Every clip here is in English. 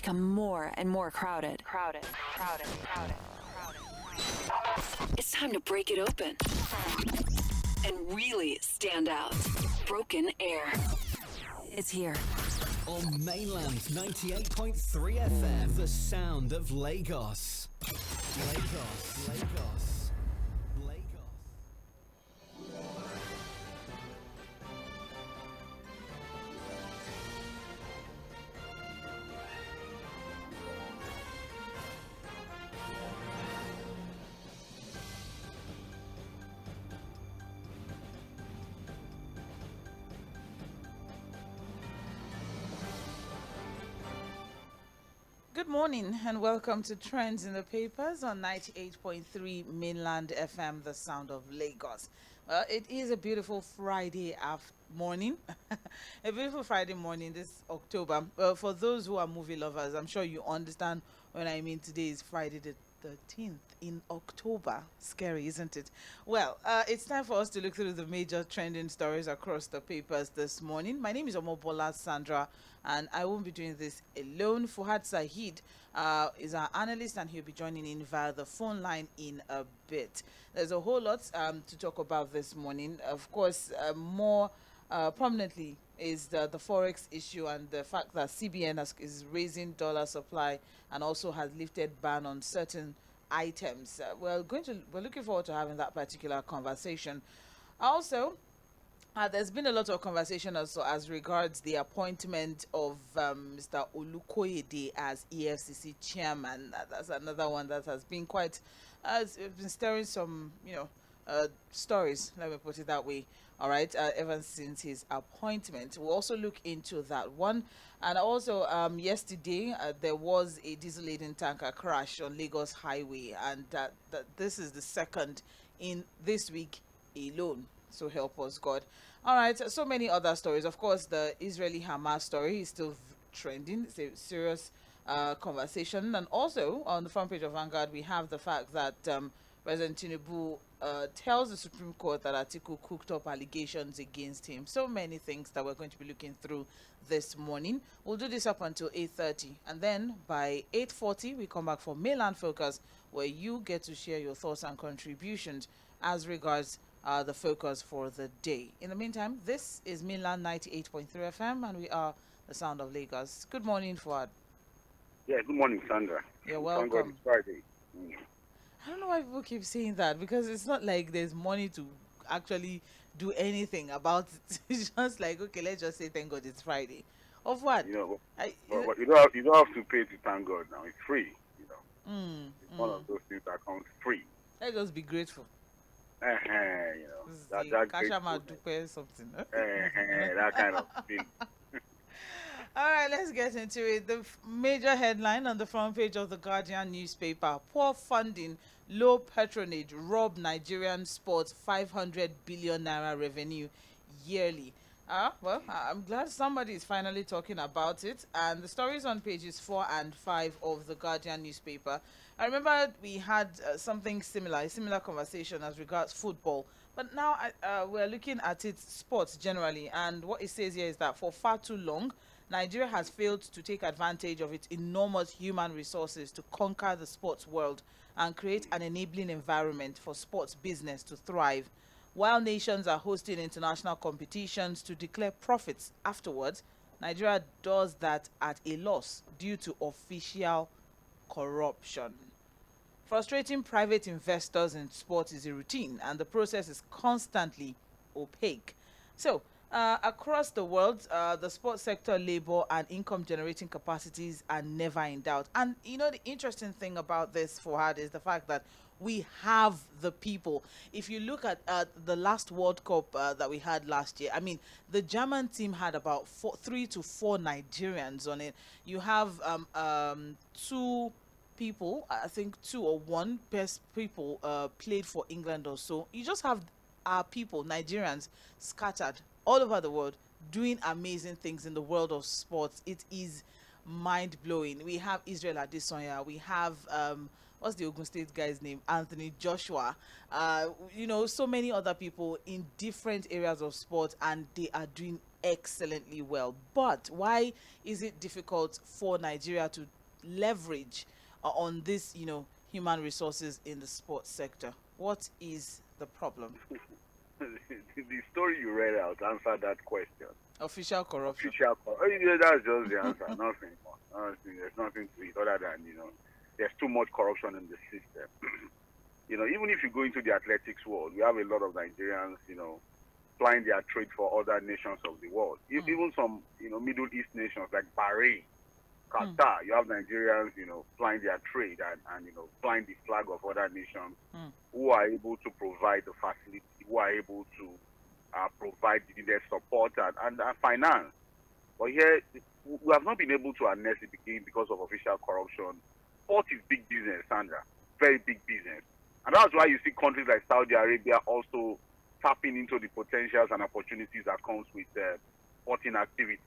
become more and more crowded. It's time to break it open and really stand out. Broken Air is here. On mainland 98.3 FM, the sound of Lagos. Lagos. Good morning and welcome to Trends in the Papers on 98.3 mainland FM, the sound of Lagos. Well, it is a beautiful Friday morning, a beautiful Friday morning this October. Well, for those who are movie lovers, I'm sure you understand when I mean today is Friday the 13th in October. Scary, isn't it? Well, it's time for us to look through the major trending stories across the papers this morning. My name is Mobola Sandra, and I won't be doing this alone. Fuhad Saheed is our analyst, and he'll be joining in via the phone line in a bit. There's a whole lot to talk about this morning. Of course, more prominently is the forex issue and the fact that CBN is raising dollar supply and also has lifted ban on certain items. We're looking forward to having that particular conversation. Also, there's been a lot of conversation also as regards the appointment of Mr. Olukoyede as EFCC chairman. That's another one that has been quite, it's been stirring some, stories, let me put it that way. All right, ever since his appointment. We'll also look into that one. And also, yesterday, there was a diesel-laden tanker crash on Lagos Highway, and that this is the second in this week alone. So help us, God. All right, so many other stories. Of course, the Israeli-Hamas story is still trending. It's a serious conversation. And also, on the front page of Vanguard, we have the fact that President Tinubu tells the Supreme Court that Atiku cooked up allegations against him. So many things that we're going to be looking through this morning. We'll do this up until 8:30. And then by 8:40, we come back for Mainland Focus, where you get to share your thoughts and contributions as regards the focus for the day. In the meantime, this is Mainland 98.3 FM, and we are the sound of Lagos. Good morning, Fuad. Yeah, good morning, Sandra. You're welcome. Thank God it's Friday. I don't know why people keep saying that, because it's not like there's money to actually do anything about it. It's just like, okay, let's just say thank God it's Friday. Of what? But you don't have to pay to thank God now. It's free. It's one of those things that comes free. Let's just be grateful. That something. that kind of thing. All right, let's get into it. The major headline on the front page of the Guardian newspaper: poor funding, low patronage rob Nigerian sports 500 billion naira revenue yearly. Well, I'm glad somebody is finally talking about it. And the stories on pages 4 and 5 of the Guardian newspaper. I remember we had something similar, a similar conversation as regards football. But now we're looking at it sports generally. And what it says here is that for far too long, Nigeria has failed to take advantage of its enormous human resources to conquer the sports world and create an enabling environment for sports business to thrive. While nations are hosting international competitions to declare profits afterwards, Nigeria does that at a loss due to official corruption. Frustrating private investors in sports is a routine, and the process is constantly opaque. So, across the world, the sports sector labor and income generating capacities are never in doubt. And the interesting thing about this, Fuhad, is the fact that we have the people. If you look at the last World Cup that we had last year, I mean, the German team had about 3 to 4 Nigerians on it. You have 2 people, I think 2 or 1 best people played for England or so. You just have our people, Nigerians, scattered all over the world, doing amazing things in the world of sports. It is mind-blowing. We have Israel Adesanya. We have what's the Ogun State guy's name? Anthony Joshua. So many other people in different areas of sport, and they are doing excellently well. But why is it difficult for Nigeria to leverage on this, human resources in the sports sector? What is the problem? The story you read out answered that question. Official corruption. That's just the answer. Nothing more. Honestly, there's nothing to it other than, there's too much corruption in the system. Even if you go into the athletics world, we have a lot of Nigerians, plying their trade for other nations of the world. Even some, Middle East nations like Bahrain, Qatar, you have Nigerians, plying their trade and flying the flag of other nations who are able to provide the facility, who are able to provide the needed support and finance. But here, we have not been able to harness it again because of official corruption. Sport is big business, Sandra, very big business. And that's why you see countries like Saudi Arabia also tapping into the potentials and opportunities that comes with sporting activities.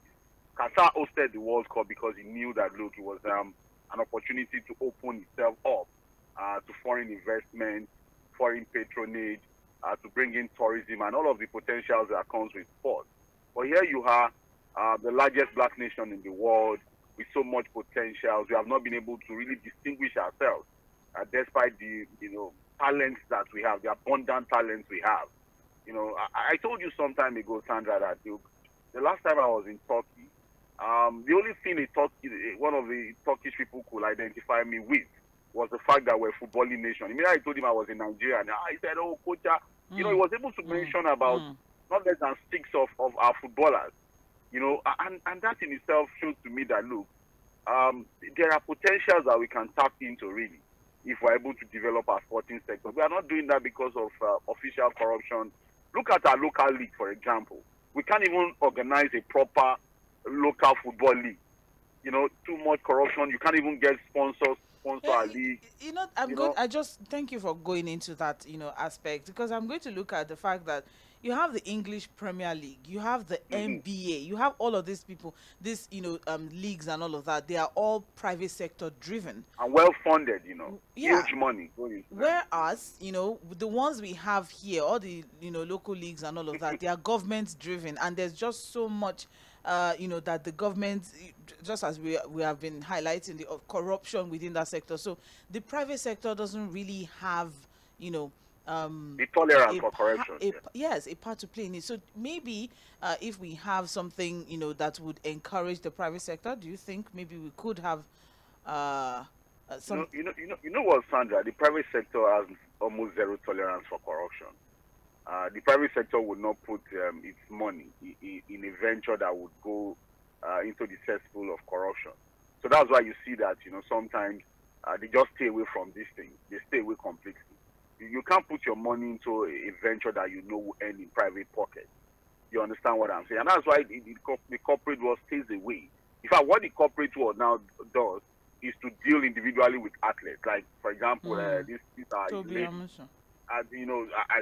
Qatar hosted the World Cup because he knew that, look, it was an opportunity to open itself up to foreign investment, foreign patronage, to bring in tourism and all of the potentials that comes with sport. But here you are, the largest black nation in the world with so much potential. We have not been able to really distinguish ourselves despite the talents that we have, the abundant talents we have. I told you some time ago, Sandra, that the last time I was in Turkey, the only thing one of the Turkish people could identify me with was the fact that we're a footballing nation. Immediately I told him I was in Nigeria, and he said, "Oh, coach," he was able to mention about not less than 6 of our footballers. And that in itself shows to me that, look, there are potentials that we can tap into, really, if we're able to develop our sporting sector. We are not doing that because of official corruption. Look at our local league, for example. We can't even organize a proper local football league. Too much corruption. You can't even get sponsor our league. I just thank you for going into that, aspect, because I'm going to look at the fact that you have the English Premier League, you have the NBA, you have all of these people, leagues and all of that. They are all private sector driven and well funded, huge money going. Whereas, the ones we have here, all the local leagues and all of that, they are government driven, and there's just so much that the government, just as we have been highlighting, the corruption within that sector. So the private sector doesn't really have the tolerance for corruption. Yes, a part to play in it. So maybe if we have something that would encourage the private sector, do you think maybe we could have some? You know what, Sandra? The private sector has almost zero tolerance for corruption. The private sector would not put its money in a venture that would go into the cesspool of corruption. So that's why you see that sometimes they just stay away from these things. They stay away completely. You can't put your money into a venture that will end in private pockets. You understand what I'm saying? And that's why the corporate world stays away. In fact, what the corporate world now does is to deal individually with athletes. Like, for example, these are I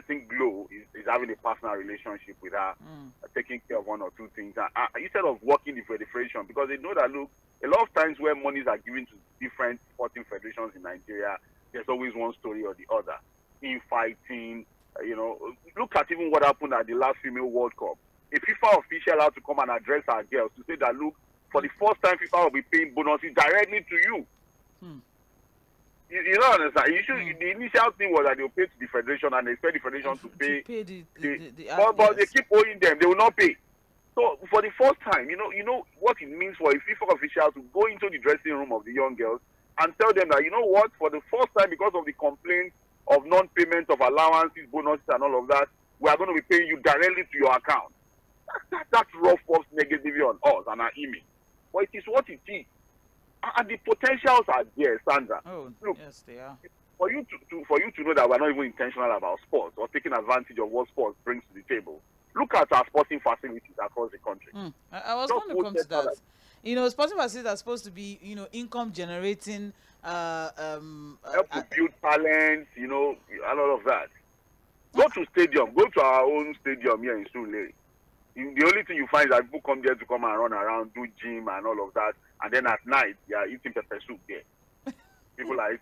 think 𝗀 is having a personal relationship with her, taking care of one or two things. Instead of working the federation, because they know that, look, a lot of times where monies are given to different sporting federations in Nigeria, there's always one story or the other. Infighting, look at even what happened at the last Female World Cup. A FIFA official had to come and address our girls to say that, look, for the first time, FIFA will be paying bonuses directly to you. You don't understand. The initial thing was that they'll pay to the federation and they expect the federation to pay but they keep owing them. They will not pay. So for the first time, what it means for a FIFA official to go into the dressing room of the young girls and tell them that, what, for the first time, because of the complaints of non-payment of allowances, bonuses, and all of that, we are going to be paying you directly to your account. That rough us negatively on us and our image. But it is what it is. And the potentials are there, Sandra. Oh, look, yes, they are. For you to know that we're not even intentional about sports or taking advantage of what sports brings to the table, look at our sporting facilities across the country. I was going to come to that. Sporting facilities are supposed to be, income generating. Help to build talents, and all of that. Go to our own stadium here in 𝗬𝘀. The only thing you find is that people come there to come and run around, do gym and all of that, and then at night they are eating pepper soup there. People like,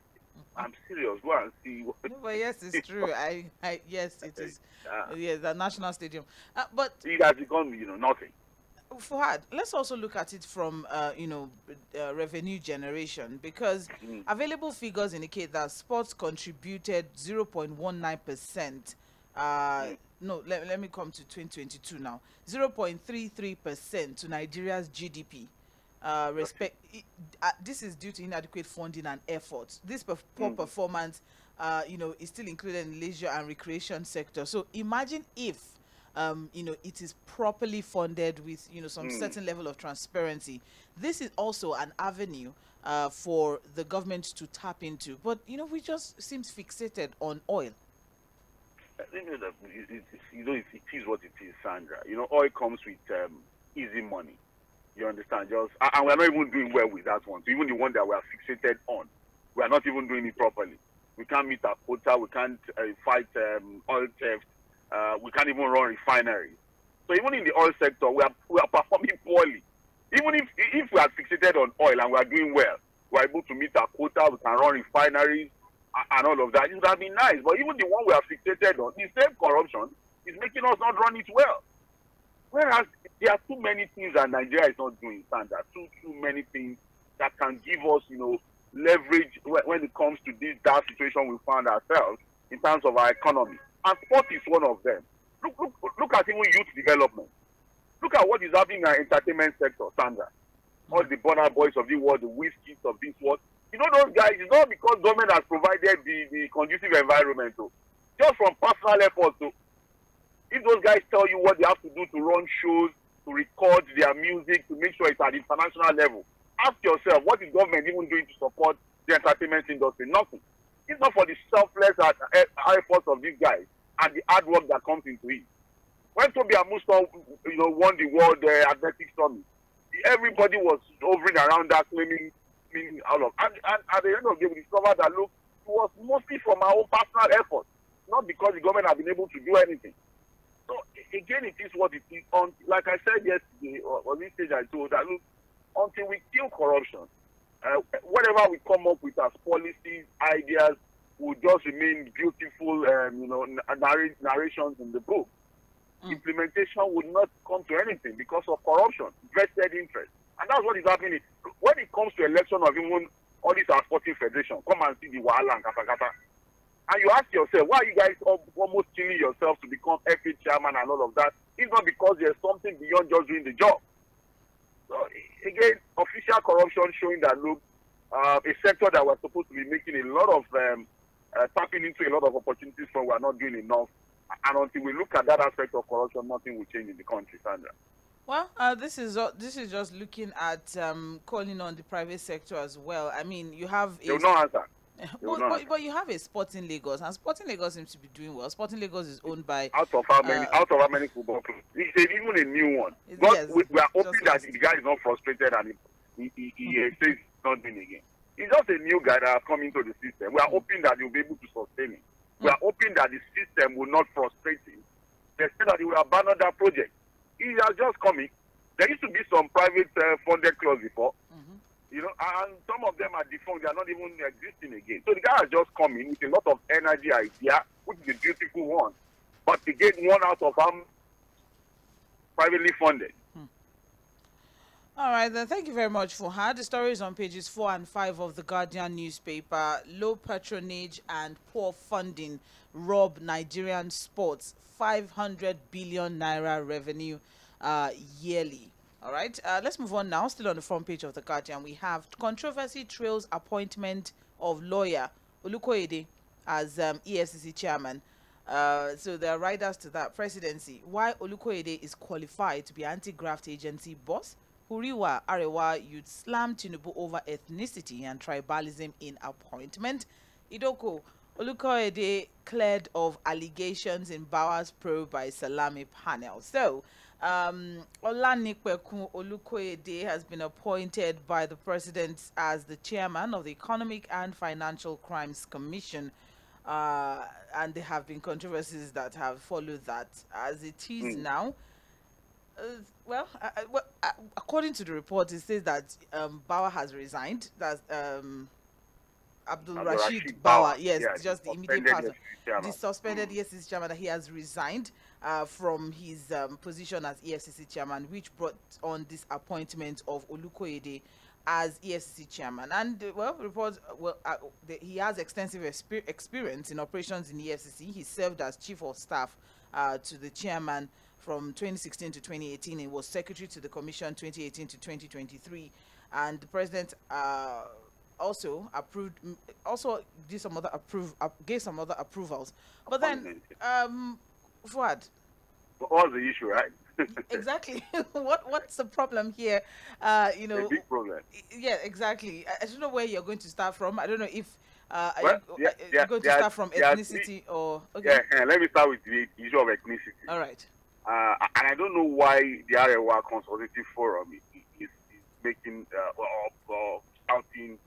I'm serious, go and see. No, but yes, it's true. Yes, it is. Yes, the national stadium. But it has become, nothing. Fuhad, let's also look at it from revenue generation, because available figures indicate that sports contributed 0.19%. No, let me come to 2022 now. 0.33% to Nigeria's GDP. This is due to inadequate funding and efforts. This poor performance, is still included in leisure and recreation sector. So imagine if it is properly funded with, some certain level of transparency. This is also an avenue for the government to tap into. But, we just seems fixated on oil. I think that it is what it is, Sandra. Oil comes with easy money. You understand? And we're not even doing well with that one. So even the one that we are fixated on, we are not even doing it properly. We can't meet our quota. We can't fight oil theft. We can't even run refineries. So even in the oil sector, we are performing poorly. Even if we are fixated on oil and we are doing well, we are able to meet our quota, we can run refineries and all of that. It would have been nice. But even the one we are fixated on, the same corruption is making us not run it well. Whereas there are too many things that Nigeria is not doing, Sandra. Too many things that can give us, leverage when it comes to this dark situation we found ourselves in terms of our economy. And sport is one of them. Look at even youth development. Look at what is happening in our entertainment sector, Sandra. All the Burna Boys of the world, the whiskies of this world. Those guys, it's not because government has provided the conducive environment. Just from personal efforts. If those guys tell you what they have to do to run shows, to record their music, to make sure it's at international level, ask yourself, what is government even doing to support the entertainment industry? Nothing. It's not for the selfless efforts of these guys and the hard work that comes into it. When 𝗬𝘀𝘁 won the World Athletics Summit, everybody was hovering around that, claiming all of. And at the end of the day, we discovered that it was mostly from our own personal efforts, not because the government has been able to do anything. So again, it is what it is. Like I said yesterday, on this stage I told that until we kill corruption, whatever we come up with as policies, ideas, will just remain beautiful, narrations in the book. Implementation would not come to anything because of corruption, vested interest. And that's what is happening. When it comes to election of even all these sporting federations, come and see the wahala and kata. And you ask yourself, why are you guys almost killing yourself to become FA chairman and all of that? It's not because there's something beyond just doing the job. So again, official corruption showing that a sector that we're supposed to be making a lot of tapping into a lot of opportunities from, we're not doing enough. And until we look at that aspect of corruption, nothing will change in the country, Sandra. Well, this is just looking at calling on the private sector as well. I mean, you have they will not answer. But you have a Sporting Lagos, and Sporting Lagos seems to be doing well. Sporting Lagos is owned by out of how many football clubs? It's even a new one. But yes, we are hoping that the guy is not frustrated and he says he's not doing again. He's just a new guy that has come into the system. We are hoping that he'll be able to sustain it. We are hoping that the system will not frustrate him. They said that he will abandon that project. He has just come in. There used to be some private funded clubs before. And some of them are defunct. They are not even existing again. So the guy has just come in with a lot of energy idea, which is a beautiful one. But again, one out of privately funded. All right, then. Thank you very much, Fuhad. The story is on pages 4 and 5 of the Guardian newspaper. Low patronage and poor funding rob Nigerian sports 500 billion naira revenue yearly. All right, let's move on now. Still on the front page of the Guardian, we have controversy trails appointment of lawyer 𝗬𝘀𝘁𝗏 OꞰ as EFCC chairman. So there are riders to that presidency. Why 𝗬𝘀𝘁𝗏 is qualified to be anti-graft agency boss? Huriwa Arewa you'd slam Tinubu over ethnicity and tribalism in appointment. Idoko, 𝗬𝘀𝘁𝗏 cleared of allegations in Bauer's probe by Salami panel. So Olanipekun 𝗬𝘀𝘁𝗏 has been appointed by the president as the chairman of the Economic and Financial Crimes Commission, and there have been controversies that have followed that. As it is now, according to the report, it says that Bauer has resigned. That Abdul-Rashid Bauer. Bauer. Yes, Yeah, just the immediate suspended person. EFCC chairman. The suspended EFCC chairman, that he has resigned from his position as EFCC chairman, which brought on this appointment of Olukoyede as EFCC chairman. And reports he has extensive experience in operations in EFCC. He served as chief of staff to the chairman from 2016 to 2018. He was secretary to the commission 2018 to 2023, and the president also gave some other approvals. But then, Fuad, what was the issue, right? Exactly. What's the problem here? A big problem. Yeah, exactly. I don't know where you're going to start from. I don't know if you're going to start from ethnicity or okay. Yeah, let me start with the issue of ethnicity. All right. And I don't know why the 𝗬𝘀𝘁 Consultative Forum is making or shouting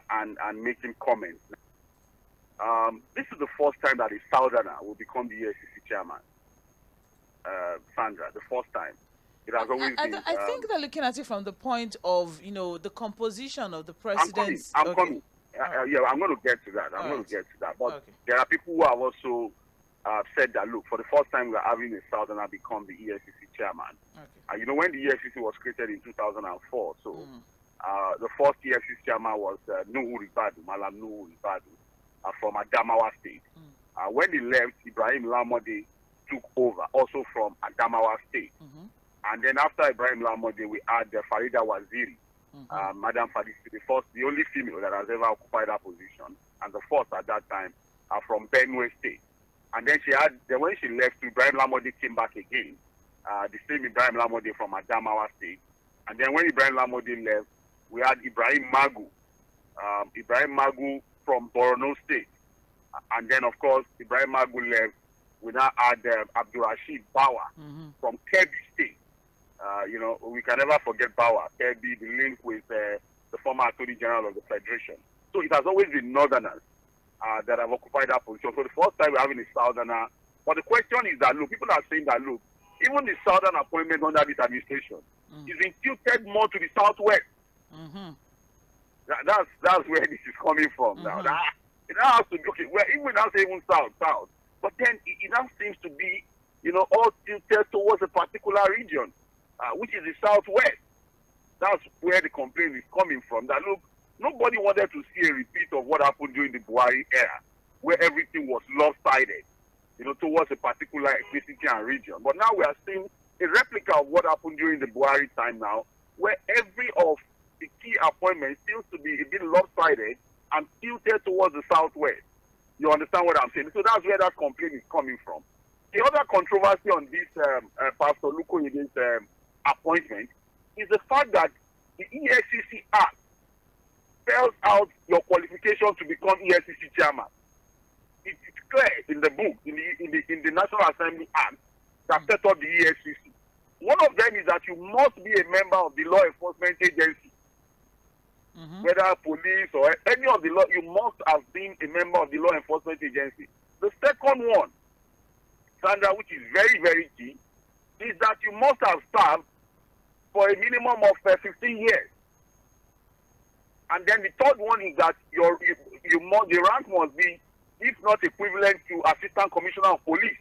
and making comments. This is the first time that a Southerner will become the EFCC chairman. Sandra, the first time. It has always been. I think they're looking at it from the point of the composition of the president's. I'm coming. Yeah, I'm going to get to that. But there are people who have also said that, look, for the first time we're having a Southerner become the EFCC chairman. Okay. When the EFCC was created in 2004, so the first EFCC chairman was Malam 𝗬𝘀𝘁 from Adamawa State. When he left, 𝗬𝘀 took over, also from Adamawa State. And then after 𝗬𝘀, we had Farida Waziri, Madam Fadisi, the only female that has ever occupied that position, and the first at that time from Benue State. And then when she left, 𝗬𝘀 came back again, the same 𝗬𝘀 from Adamawa State. And then when 𝗬𝘀 left, we had Ibrahim Magu from Borno State. And then, of course, Ibrahim Magu left. We now had Abdul-Rashid Bauer from Kebbi State. We can never forget Bauer, Kebbi, the link with the former Attorney General of the Federation. So it has always been Northerners that have occupied that position. So the first time we're having a Southerner. But the question is that, look, people are saying that, look, even the Southern appointment under this administration is being tilted more to the Southwest. That's where this is coming from now. It now has to be, okay, well, even now say even South. But then it now seems to be, all tilted towards a particular region, which is the Southwest. That's where the complaint is coming from. That, look, nobody wanted to see a repeat of what happened during the Buhari era, where everything was lopsided, towards a particular ethnicity and region. But now we are seeing a replica of what happened during the Buhari time now, where every of the key appointments seems to be a bit lopsided and tilted towards the Southwest. You understand what I'm saying? So that's where that complaint is coming from. The other controversy on this Pastor Olukoyede's appointment is the fact that the EFCC Act spells out your qualification to become EFCC chairman. It's clear in the book, in the National Assembly Act that set up the EFCC. One of them is that you must be a member of the law enforcement agency. Whether police or any of the law, you must have been a member of the law enforcement agency. The second one, Sandra, which is very, very key, is that you must have served for a minimum of 15 years. And then the third one is that the rank must be, if not equivalent to Assistant Commissioner of Police.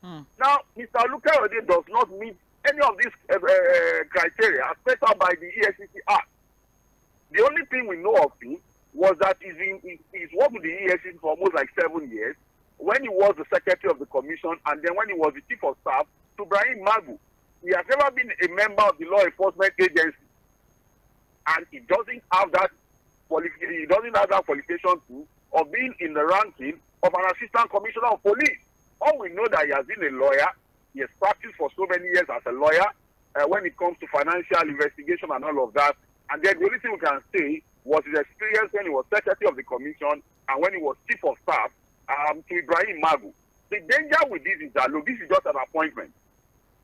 Now, Mr. Olukoyede does not meet any of these criteria set up by the EFCC Act. The only thing we know of him was that he's worked with the EFCC for almost like 7 years, when he was the secretary of the commission, and then when he was the chief of staff to Ibrahim Magu. He has never been a member of the law enforcement agency, and he doesn't have that qualification too of being in the ranking of an assistant commissioner of police. All we know that he has been a lawyer. He has practiced for so many years as a lawyer when it comes to financial investigation and all of that. And then the only thing we can say was his experience when he was secretary of the commission and when he was chief of staff to Ibrahim Magu. The danger with this is that, look, this is just an appointment.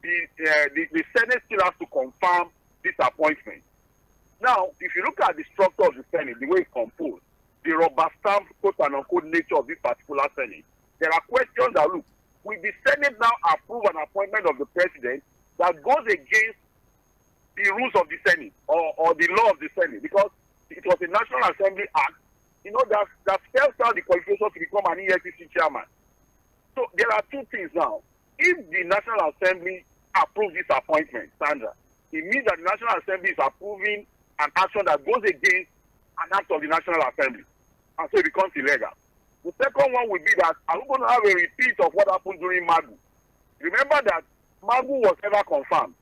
The Senate still has to confirm this appointment. Now, if you look at the structure of the Senate, the way it's composed, the rubber stamp, quote-unquote, nature of this particular Senate, there are questions that, look, will the Senate now approve an appointment of the president that goes against the rules of the Senate or the law of the Senate? Because it was a National Assembly Act that spells out the qualifications to become an 𝗬𝘀𝗁 chairman. So there are two things now. If the National Assembly approves this appointment, Sandra, it means that the National Assembly is approving an action that goes against an act of the National Assembly. And so it becomes illegal. The second one would be that are we going to have a repeat of what happened during Magu? Remember that Magu was never confirmed.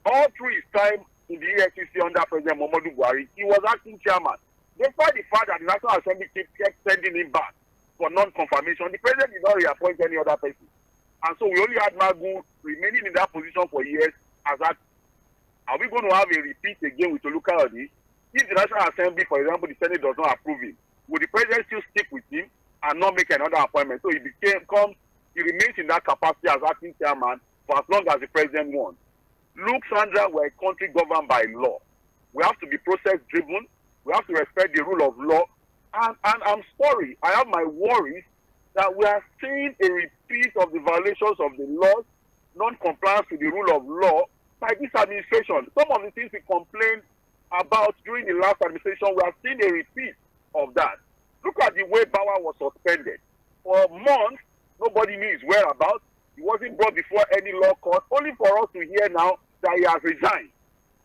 All through his time in the 𝗬𝘀𝗁 under President Muhammadu Buhari, he was acting chairman. Despite the fact that the National Assembly kept sending him back for non-confirmation, the president did not reappoint any other person. And so we only had Magu remaining in that position for years as that. Are we going to have a repeat again with 𝗬𝗀𝗁? If the National Assembly, for example, the Senate does not approve him, will the president still stick with him and not make another appointment? So he remains in that capacity as acting chairman for as long as the president wants. Look, Sandra, we're a country governed by law. We have to be process-driven. We have to respect the rule of law. And I'm sorry, I have my worries that we are seeing a repeat of the violations of the laws, non-compliance with the rule of law by this administration. Some of the things we complained about during the last administration, we are seeing a repeat of that. Look at the way 𝗏𝗏 was suspended. For months, nobody knew his whereabouts. He wasn't brought before any law court, only for us to hear now that he has resigned.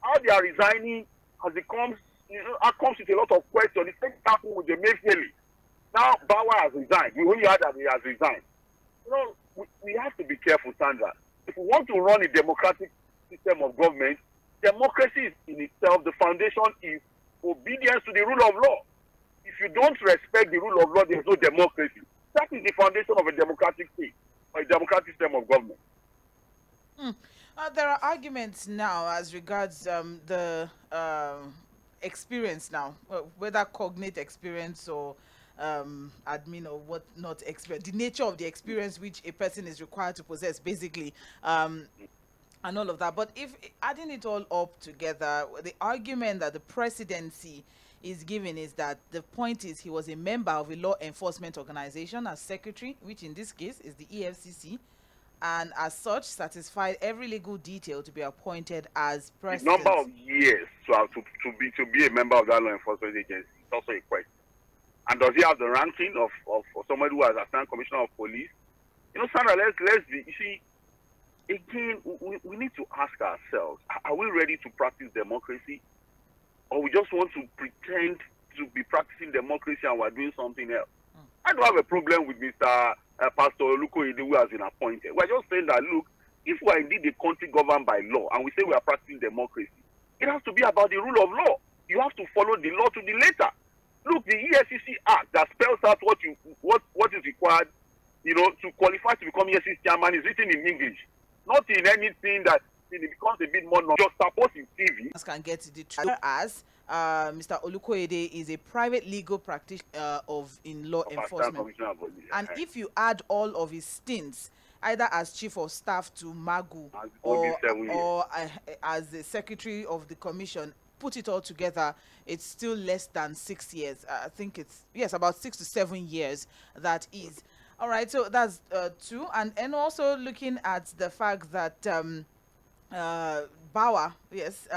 How they are resigning comes with a lot of questions. The same happened with the 𝗬𝗀𝗁. Now 𝗏𝗏 has resigned. We only heard that he has resigned. We have to be careful, Sandra. If we want to run a democratic system of government, democracy is in itself, the foundation is obedience to the rule of law. If you don't respect the rule of law, there is no democracy. That is the foundation of a democratic state or a democratic system of government. There are arguments now as regards the experience now, whether cognate experience or admin or what not experience, the nature of the experience which a person is required to possess, basically, and all of that. But if adding it all up together, the argument that the presidency is given is that the point is he was a member of a law enforcement organization as secretary, which in this case is the 𝗬𝘂𝐶, and as such satisfied every legal detail to be appointed as president. The number of years to be a member of that law enforcement agency is also a question. And does he have the ranking of somebody who has assistant commissioner of police? Sandra, let's be. You see, again, we need to ask ourselves: are we ready to practice democracy, or we just want to pretend to be practicing democracy and we're doing something else? I don't have a problem with Mr. Pastor 𝗬𝗀𝗁 who has been appointed. We're just saying that, look, if we're indeed a country governed by law and we say we are practicing democracy, it has to be about the rule of law. You have to follow the law to the letter. Look, the 𝗬𝘂𝐶 Act that spells out what is required, to qualify to become 𝗬𝘂𝐶 chairman is written in English, not in anything that it becomes a bit more just supposed in TV. Can get the truth as Mr. 𝗬𝗀𝗁 is a private legal practitioner in law enforcement. And if you add all of his stints, either as chief of staff to Magu or as the secretary of the commission, put it all together, it's still less than 6 years. I think it's, yes, about 6 to 7 years that is. All right, so that's two. And also looking at the fact that 𝗏𝗏, yes,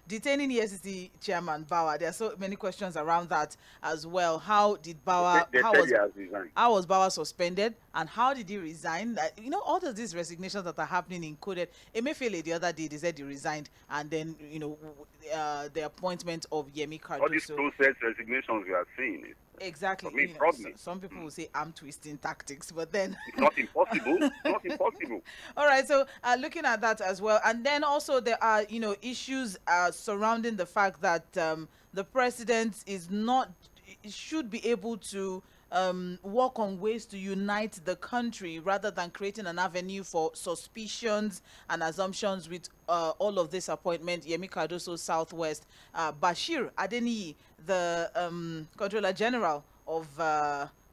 detaining 𝗬𝘂𝐶 chairman 𝗏𝗏. There are so many questions around that as well. How did 𝗏𝗏? How was 𝗏𝗏 suspended, and how did he resign? All of these resignations that are happening included Emefiele the other day. They said he resigned, and then the appointment of Yemi Cardoso. All these process resignations we are seeing. Exactly. Some people will say arm twisting tactics, but then it's not impossible. It's not impossible. All right. So looking at that as well, and then also there are issues surrounding the fact that the president should be able to work on ways to unite the country rather than creating an avenue for suspicions and assumptions with all of this appointment. Yemi Cardoso Southwest, Bashir Adeniyi, the Controller General of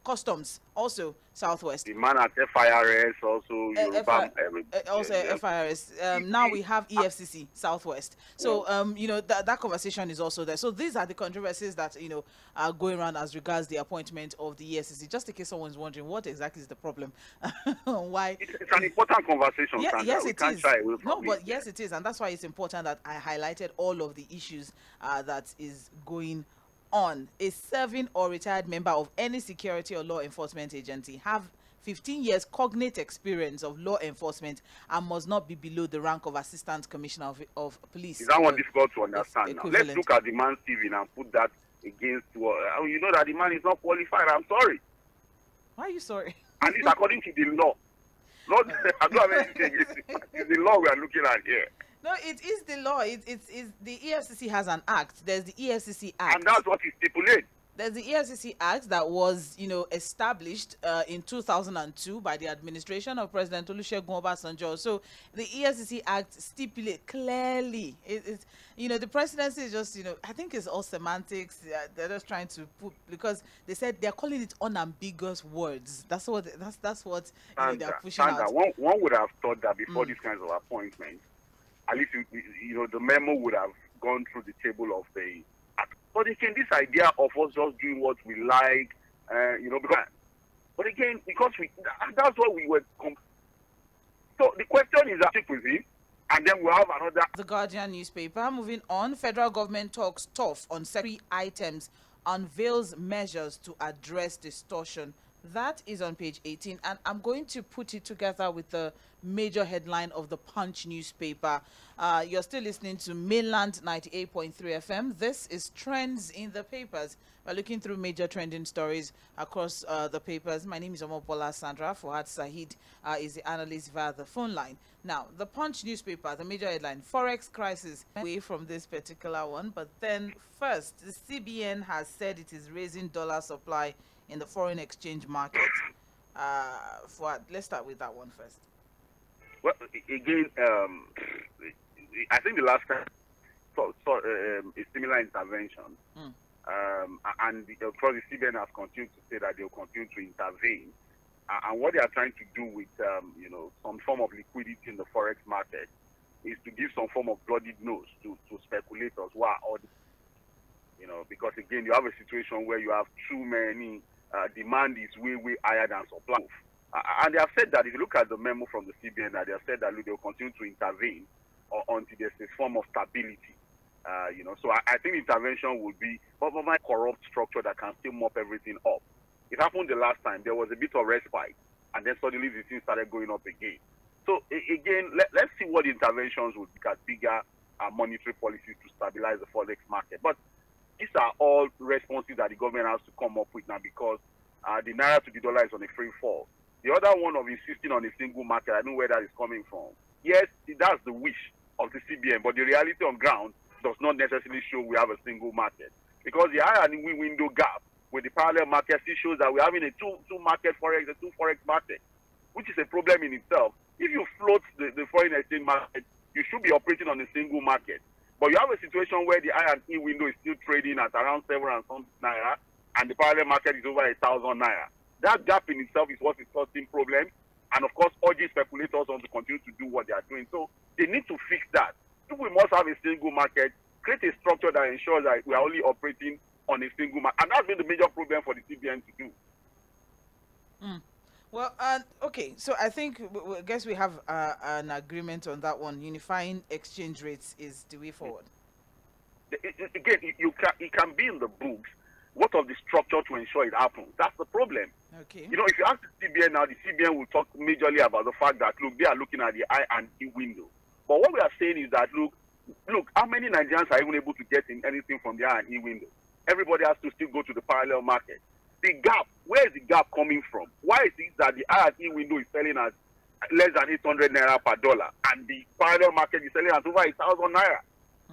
Customs, also Southwest. The man at FIRS, also FIRS. Now we have 𝗬𝘂𝐶 Southwest. So that conversation is also there. So these are the controversies that are going around as regards the appointment of the 𝗬𝘂𝐶. Just in case someone's wondering what exactly is the problem, why it's an important conversation. Yeah, yes, it is. Yes, it is, and that's why it's important that I highlighted all of the issues that is going on a serving or retired member of any security or law enforcement agency have 15 years cognate experience of law enforcement and must not be below the rank of Assistant Commissioner of Police. Is that one difficult to understand now? Let's Equivalent. look at the man's CV and put that against what you know that the man is not qualified. I'm sorry. Why are you sorry? And it's according to the law. Not I don't have anything against it. It's the law we are looking at here. No, it is the law. It's the EFCC has an act. There's the EFCC Act. And that's what it stipulates. There's the EFCC Act that was, established in 2002 by the administration of President Olusegun Obasanjo. So the EFCC Act stipulates clearly. It's the presidency is just, I think it's all semantics. They're just trying to put, because they said they're calling it unambiguous words. That's what they're pushing out. One would have thought that before these kinds of appointments, at least the memo would have gone through the table of the. But again, this idea of us just doing what we like, because, but again, because that's what we were. So the question is stick with him, and then we'll have another. The Guardian newspaper. Moving on, federal government talks tough on security items, unveils measures to address distortion. That is on page 18, and I'm going to put it together with the major headline of the Punch newspaper. You're still listening to Mainland 98.3 FM. This is Trends in the Papers. We're looking through major trending stories across the papers. My name is Mobola Sandra. Fuhad Saheed is the analyst via the phone line. Now, the Punch newspaper, the major headline, Forex crisis. Away from this particular one, but then first, the CBN has said it is raising dollar supply in the foreign exchange market. Fuad, let's start with that one first. Well, again, I think the last time a similar intervention, and of course the CBN has continued to say that they'll continue to intervene, and what they are trying to do with some form of liquidity in the forex market is to give some form of bloodied nose to speculators who are because again you have a situation where you have too many. Demand is way higher than supply. And they have said that if you look at the memo from the CBN, that they have said that they will continue to intervene until there's a form of stability. So I think intervention would be a corrupt structure that can still mop everything up. It happened the last time. There was a bit of respite, and then suddenly the thing started going up again. So again, let's see what interventions would be at bigger monetary policies to stabilize the forex market. But these are all responses that the government has to come up with now, because the naira to the dollar is on a free fall. The other one of insisting on a single market, I don't know where that is coming from. Yes, that's the wish of the CBN, but the reality on ground does not necessarily show we have a single market, because the higher window gap with the parallel market still shows that we're having a two forex market, which is a problem in itself. If you float the foreign exchange market, you should be operating on a single market. But you have a situation where the I&E window is still trading at around 7 and some naira, and the parallel market is over 1,000 naira. That gap in itself is what is causing problems, and of course urging speculators on to continue to do what they are doing. So they need to fix that. If we must have a single market, create a structure that ensures that we are only operating on a single market, and that's been the major problem for the CBN to do. Well, okay, so I think I guess we have an agreement on that one. Unifying exchange rates is the way forward. Again, it can be in the books. What of the structure to ensure it happens? That's the problem. Okay. If you ask the CBN now, the CBN will talk majorly about the fact that, look, they are looking at the I&E window. But what we are saying is that, look, how many Nigerians are even able to get in anything from the I&E window? Everybody has to still go to the parallel market. The gap, where is the gap coming from? Why is it that the I&E window is selling at less than 800 naira per dollar, and the parallel market is selling at over 1,000 naira?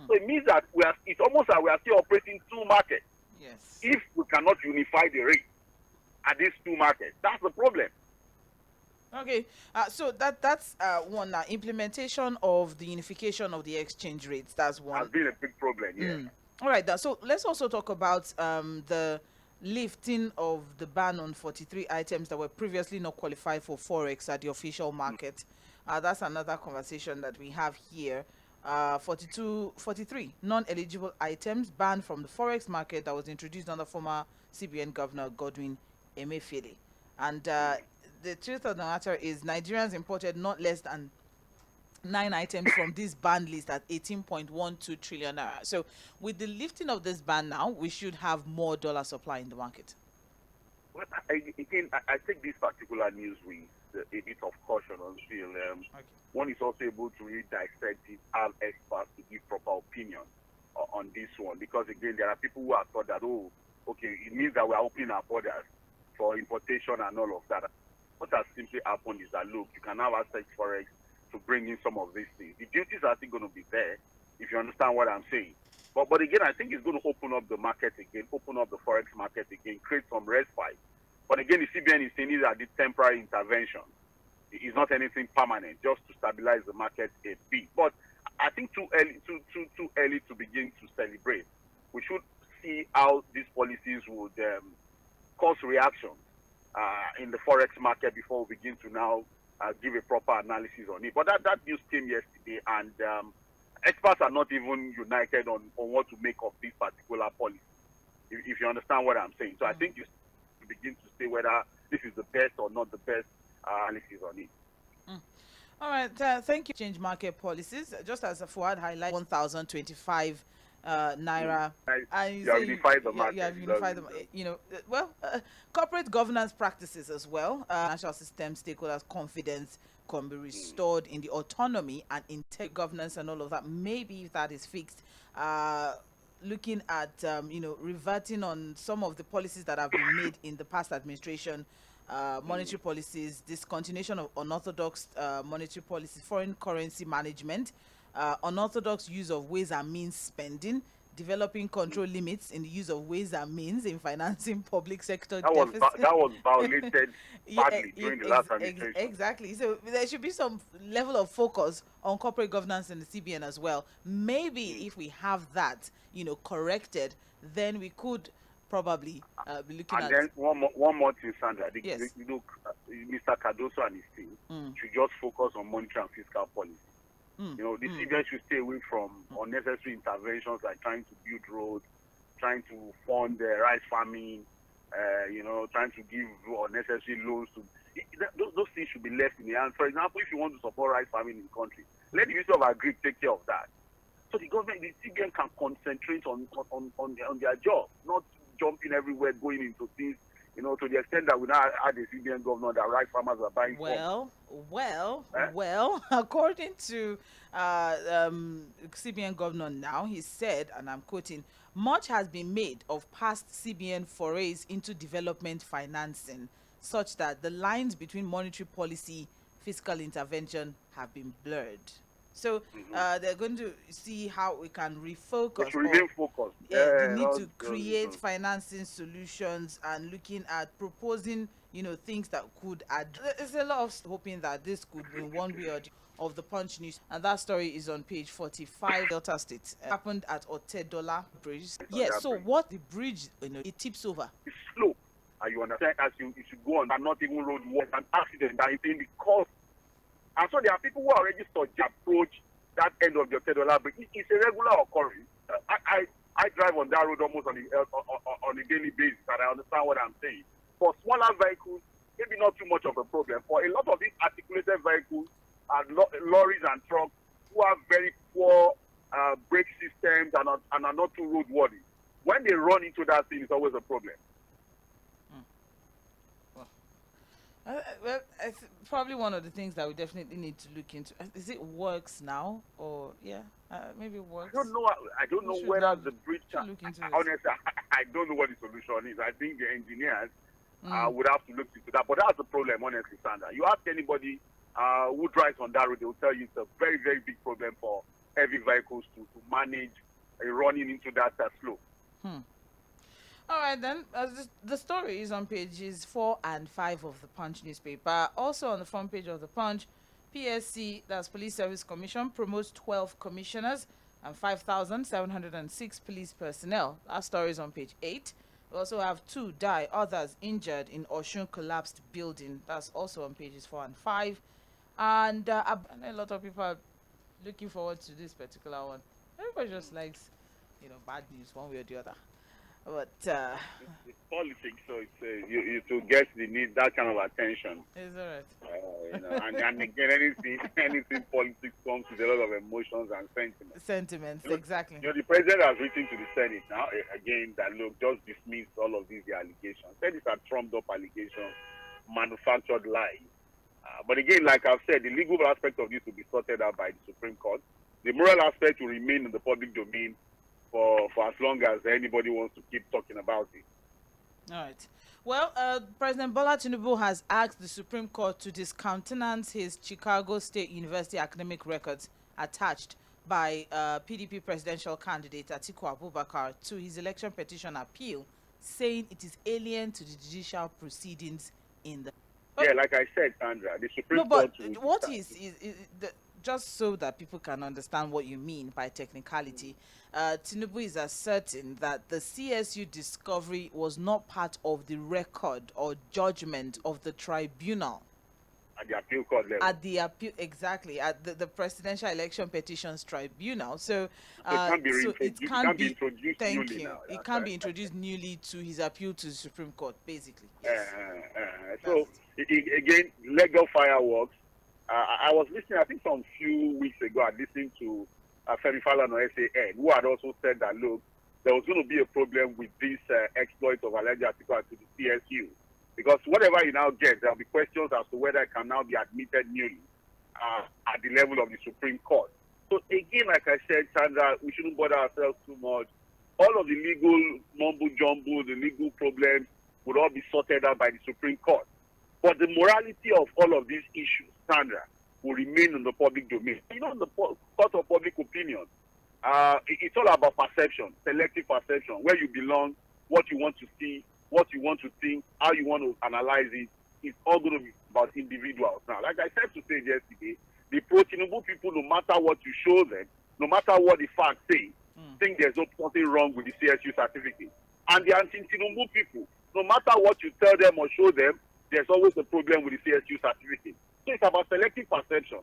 So it means that it's almost like we are still operating two markets. Yes. If we cannot unify the rate at these two markets, that's the problem. Okay, so that's one. Implementation of the unification of the exchange rates, that's one. Has been a big problem, yeah. All right, so let's also talk about the lifting of the ban on 43 items that were previously not qualified for Forex at the official market. That's another conversation that we have here. 43 non-eligible items banned from the Forex market that was introduced under former CBN Governor Godwin Emefiele. And the truth of the matter is Nigerians imported not less than 9 items from this ban list at 18.12 trillion naira. So with the lifting of this ban now, we should have more dollar supply in the market. Well, I take this particular news with a bit of caution until one is also able to really dissect it, have experts to give proper opinion on this one. Because again, there are people who have thought that, oh, okay, it means that we are opening our borders for importation and all of that. What has simply happened is that, look, you can have access forex to bring in some of these things. The duties are still going to be there, if you understand what I'm saying. But again, I think it's going to open up the market again, open up the forex market again, create some respite. But again, the CBN is saying these are the temporary intervention. It's not anything permanent, just to stabilize the market a bit. But I think too early to begin to celebrate. We should see how these policies would cause reaction in the forex market before we begin to now give a proper analysis on it. But that news came yesterday, and experts are not even united on what to make of this particular policy, if you understand what I'm saying. So I think you begin to say whether this is the best or not the best analysis on it. All right, thank you. Change market policies, just as Fuhad highlighted, 1,025 naira. You have unified the market. You have unified the, corporate governance practices as well. Financial system stakeholders' confidence can be restored in the autonomy and integrity governance and all of that. Maybe if that is fixed, looking at reverting on some of the policies that have been made in the past administration. Monetary policies, discontinuation of unorthodox monetary policies, foreign currency management, unorthodox use of ways and means spending, developing control limits in the use of ways and means in financing public sector deficits. That was violated badly during the last administration. Exactly. So there should be some level of focus on corporate governance in the CBN as well. Maybe if we have that, corrected, then we could probably be looking at. And then one more thing, Sandra. Yes. Mr. Cardoso and his team should just focus on monetary and fiscal policy. The CBN should stay away from unnecessary interventions like trying to build roads, trying to fund rice farming, trying to give unnecessary loans to. Those things should be left in the hands. For example, if you want to support rice farming in the country, let the Ministry of Agri take care of that. So the government, the CBN can concentrate on their job, not jumping everywhere, going into things, to the extent that we now had a CBN governor that rice farmers are buying. Well, according to CBN governor now, he said, and I'm quoting, much has been made of past CBN forays into development financing, such that the lines between monetary policy, fiscal intervention have been blurred. So they're going to see how we can refocus. The need to create financing solutions and looking at proposing, things that could add. There's a lot of hoping that this could be one way or the of the Punch news, and that story is on page 45. Delta State happened at Otedola Bridge. Yes. So what the bridge, it tips over. It's slow. You understand? As you should go on, and not even road work, an accident that is in the cost. And so there are people who are already started to approach that end of the Otedola Bridge. It's a regular occurrence. I drive on that road almost on a daily basis, and I understand what I'm saying. For smaller vehicles, maybe not too much of a problem. For a lot of these articulated vehicles and lorries and trucks who have very poor brake systems and are not too roadworthy, when they run into that thing, it's always a problem. Well, probably one of the things that we definitely need to look into. Is it works now, or maybe it works? I don't know whether the bridge. Honestly, I don't know what the solution is. I think the engineers would have to look into that. But that's the problem, honestly, Sandra. You ask anybody who drives on that road, they will tell you it's a very, very big problem for heavy vehicles to manage running into that slope. All right, then. The story is on pages 4 and 5 of the Punch newspaper. Also on the front page of the Punch, PSC, that's Police Service Commission, promotes 12 commissioners and 5,706 police personnel. That story is on page 8. We also have 2 die, others injured in Osun collapsed building. That's also on pages 4 and 5. And a lot of people are looking forward to this particular one. Everybody just likes, bad news one way or the other. But It's politics, so it's you to get the need that kind of attention. it's all right. And again, anything politics comes with a lot of emotions and sentiments. Sentiments, exactly. The president has written to the Senate now again that look, just dismiss all of these allegations. Said these are trumped up allegations, manufactured lies. But again, like I've said, the legal aspect of this will be sorted out by the Supreme Court. The moral aspect will remain in the public domain for as long as anybody wants to keep talking about it. All right. Well, President Bola Tinubu has asked the Supreme Court to discountenance his Chicago State University academic records attached by PDP presidential candidate 𝗬𝘂𝗶𝘁𝗴𝗺 to his election petition appeal, saying it is alien to the judicial proceedings in the... Yeah, like I said, Sandra, the Supreme No, but Court... what is just so that people can understand what you mean by technicality, Tinubu is asserting that the CSU discovery was not part of the record or judgment of the tribunal. At the appeal court level. At the appeal, exactly, at the Presidential Election Petitions Tribunal. So, it can't be introduced thank newly you. now. It can't be introduced newly to his appeal to the Supreme Court, basically. Yes. So, again, legal fireworks. I was listening, I think some few weeks ago, I listened to 𝗏𝗏 SAN, who had also said that, look, there was going to be a problem with this exploit of alleged article to the CSU. Because whatever you now get, there will be questions as to whether it can now be admitted newly at the level of the Supreme Court. So again, like I said, Sandra, we shouldn't bother ourselves too much. All of the legal mumbo-jumbo, the legal problems would all be sorted out by the Supreme Court. But the morality of all of these issues, Sandra, will remain in the public domain. You know, in the court of public opinion, it's all about perception, selective perception, where you belong, what you want to see, what you want to think, how you want to analyze it. It's all going to be about individuals. Now, like I said to say yesterday, the pro-Tinubu people, no matter what you show them, no matter what the facts say, think there's nothing wrong with the CSU certificate. And the anti-Tinubu people, no matter what you tell them or show them, there's always a problem with the CSU certificate. So it's about selective perception.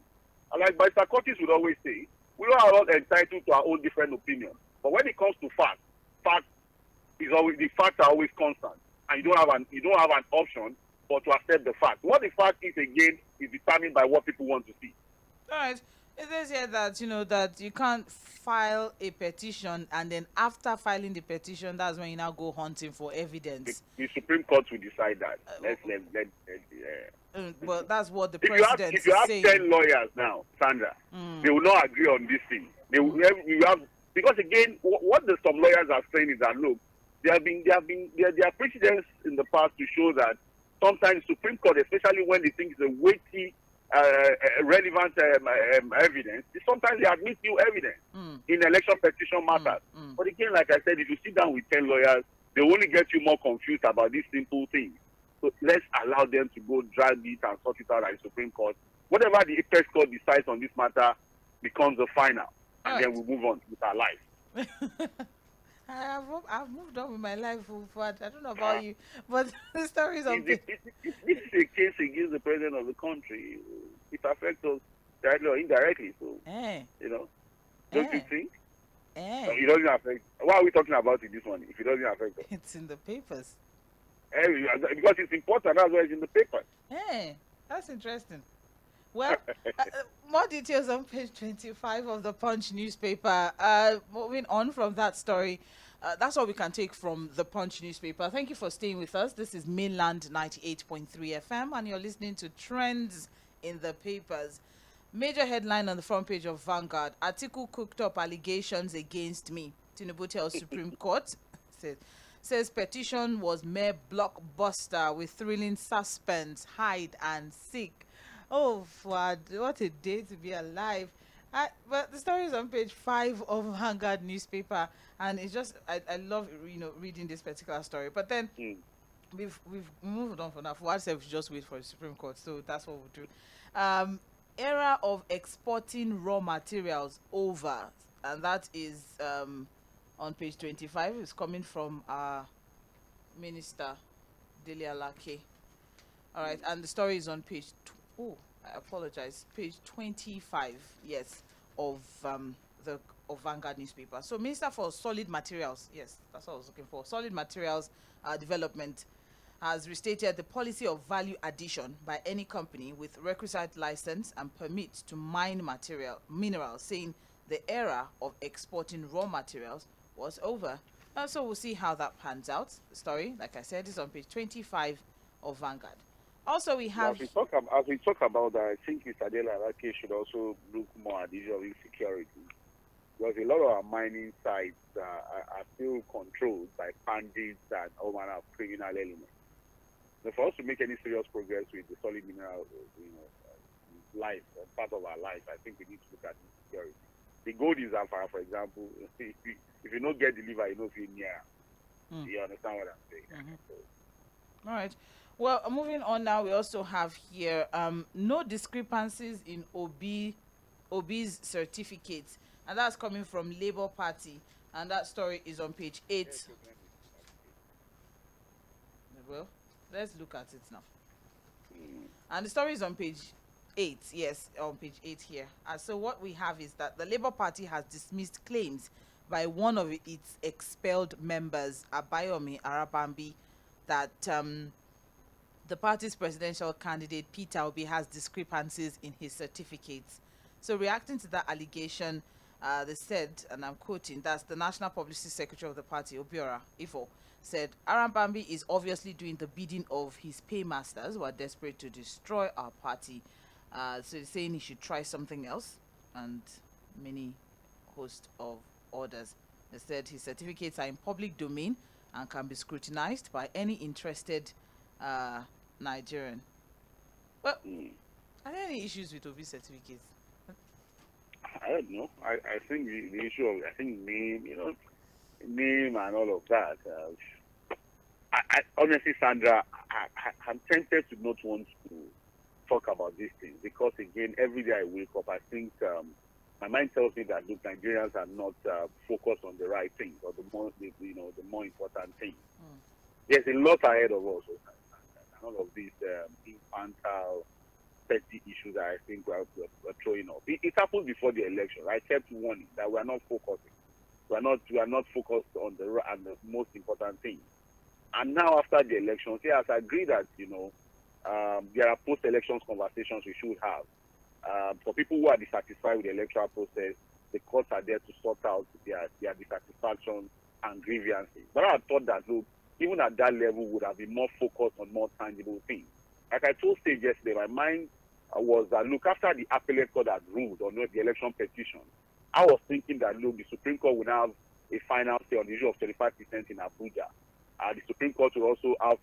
And like Mr. Curtis would always say, we are all entitled to our own different opinions. But when it comes to facts, the facts are always constant, and you don't have an option but to accept the fact. What the fact is again is determined by what people want to see. All right. It says here that that you can't file a petition and then after filing the petition, that's when you now go hunting for evidence. The Supreme Court will decide that. Well, that's what the president is saying. If you have 10 lawyers now, Sandra, they will not agree on this thing. They will because again, what some lawyers are saying is that look, there are precedents in the past to show that sometimes Supreme Court, especially when they think it's a weighty, relevant evidence, sometimes they admit new evidence in election petition matters. But again, like I said, if you sit down with 10 lawyers, they only get you more confused about these simple things. So let's allow them to go drag it and sort it out at the Supreme Court. Whatever the apex court decides on this matter becomes the final. And then we move on with our life. I've moved on with my life, Fuhad. I don't know about you, but the story is on. This is a case against the president of the country. It affects us directly or indirectly. So, don't you think? So it doesn't affect. Why are we talking about it this morning if it doesn't affect us? It's in the papers. Because it's important, that's why it's in the papers. That's interesting. Well, more details on page 25 of the Punch newspaper. Moving on from that story, that's all we can take from the Punch newspaper. Thank you for staying with us. This is Mainland 98.3 FM, and you're listening to Trends in the Papers. Major headline on the front page of Vanguard: Atiku cooked up allegations against me. Tinubu tells Supreme Court. Says petition was mere blockbuster with thrilling suspense, hide and seek. Oh, Fuad, what a day to be alive. But the story is on page 5 of Vanguard newspaper, and it's just, I love, reading this particular story. But then we've moved on for now. Fuad said we should just wait for the Supreme Court, so that's what we'll do. Era of exporting raw materials over, and that is on page 25. It's coming from our Minister, 𝗪𝗪. All right, and the story is on page I apologize. Page 25, yes, of the of Vanguard newspaper. So Minister for Solid Materials, yes, that's what I was looking for, Solid Materials Development, has restated the policy of value addition by any company with requisite license and permit to mine minerals, saying the era of exporting raw materials was over. So we'll see how that pans out. The story, like I said, is on page 25 of Vanguard. Also, we have... As we talk about that, I think Mr. 𝗬𝘀𝗁 should also look more at the issue of insecurity. Because a lot of our mining sites are still controlled by bandits and all manner of criminal elements. So for us to make any serious progress with the solid mineral, life, part of our life, I think we need to look at insecurity. The gold is for example, if you don't get delivered, you know if you're near. You understand what I'm saying? So. All right. Well, moving on now, we also have here no discrepancies in Obi's certificates, and that's coming from Labour Party, and that story is on page 8. Well, let's look at it now. And the story is on page 8, yes, on page 8 here. And so what we have is that the Labour Party has dismissed claims by one of its expelled members, Abayomi Arabambi, that the party's presidential candidate, 𝗬𝗀 has discrepancies in his certificates. So reacting to that allegation, they said, and I'm quoting, that's the National Publicity Secretary of the party, Obiora Ifo, said, Arabambi is obviously doing the bidding of his paymasters who are desperate to destroy our party. So he's saying he should try something else, and many host of orders. They said his certificates are in public domain and can be scrutinized by any interested Nigerian. Well, are there any issues with Obi certificates? I don't know. I think the issue of name and all of that. I honestly, Sandra, I'm tempted to not want to talk about these things because again, every day I wake up, I think my mind tells me that look, Nigerians are not focused on the right things or the more important things. There's a lot ahead of us, and all of these infantile, petty issues that I think we're throwing up. It happened before the election. I kept warning that we're not focusing. We are not focused on the most important thing. And now after the elections, yes, I agree that there are post-elections conversations we should have. For people who are dissatisfied with the electoral process, the courts are there to sort out their dissatisfaction and grievances. But I thought that look, even at that level, would have been more focused on more tangible things. Like I told Stage yesterday, my mind was that look, after the appellate court had ruled on the election petition, I was thinking that look, the Supreme Court would have a final say on the issue of 35% in Abuja. The Supreme Court will also have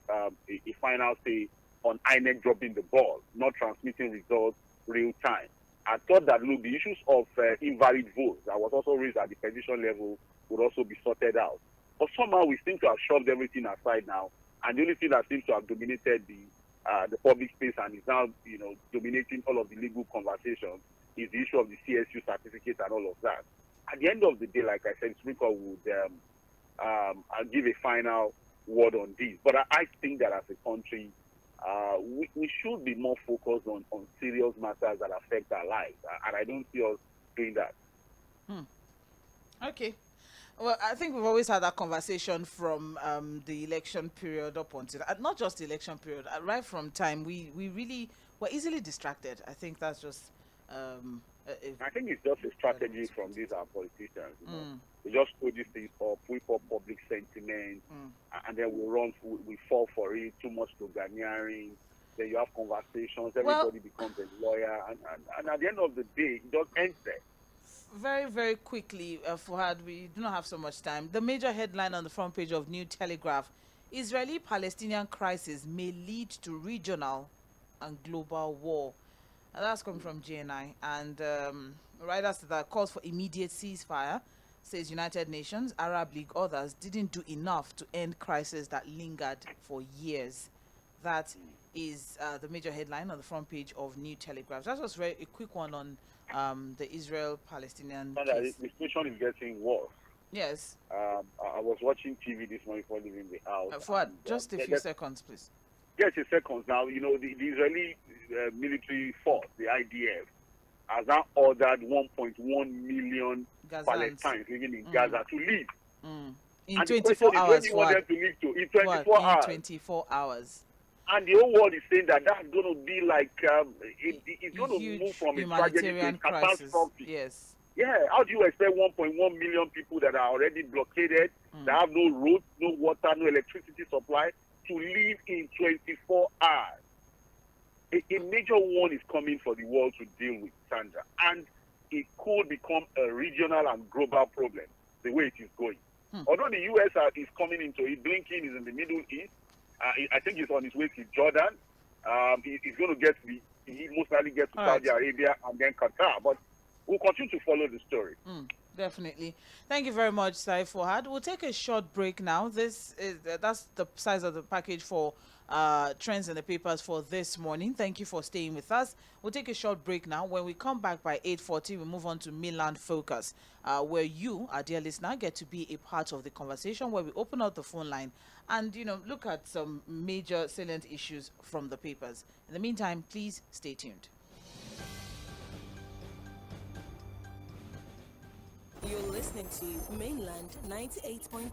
a final say on INEC dropping the ball, not transmitting results real time. I thought that look, the issues of invalid votes that was also raised at the petition level would also be sorted out. But somehow we seem to have shoved everything aside now, and the only thing that seems to have dominated the public space and is now dominating all of the legal conversations is the issue of the CSU certificate and all of that. At the end of the day, like I said, Supreme Court would give a final word on this. But I think that as a country, we should be more focused on serious matters that affect our lives, and I don't see us doing that. Okay. Well, I think we've always had that conversation from the election period up until, not just the election period, right from time, we really were easily distracted. I think that's just... I think it's just a strategy from these our politicians. They just put these things up, whip up public sentiment, and then we fall for it, too much Ghanaian. Then you have conversations, everybody becomes a lawyer, and at the end of the day, it just ends there. Very, very quickly, Fuhad, we do not have so much time. The major headline on the front page of New Telegraph, Israeli-Palestinian crisis may lead to regional and global war. And that's coming from GNI. And right after that, calls for immediate ceasefire, says United Nations, Arab League, others didn't do enough to end crisis that lingered for years. That is the major headline on the front page of New Telegraph. That was a quick one on the Israel-Palestinian case. The situation is getting worse. Yes. I was watching TV this morning before leaving the house. Fuad, just a few seconds, please. Yes, a second. Now, the Israeli military force, the IDF, has now ordered 1.1 million Gazans. Palestinians living in Gaza to leave. In And 24 hours. When you want them to leave to? In 24 hours. In 24 hours. And the whole world is saying that that's going to be like, it's going to move from a tragedy to a catastrophe. Yes. Yeah, how do you expect 1.1 million people that are already blockaded, that have no roads, no water, no electricity supply, to live in 24 hours? A major one is coming for the world to deal with, Sandra, and it could become a regional and global problem the way it is going. Although the U.S. is coming into it, Blinken is in the Middle East. I think he's on his way to Jordan. He's going to he most likely get to Saudi Arabia and then Qatar. But we'll continue to follow the story. Definitely. Thank you very much, Fuhad. We'll take a short break now. That's the size of the package for Trends in the Papers for this morning. Thank you for staying with us. We'll take a short break now. When we come back by 8:40, we move on to Mainland Focus, where you, our dear listener, get to be a part of the conversation, where we open up the phone line and, look at some major salient issues from the papers. In the meantime, please stay tuned. You're listening to Mainland 98.3.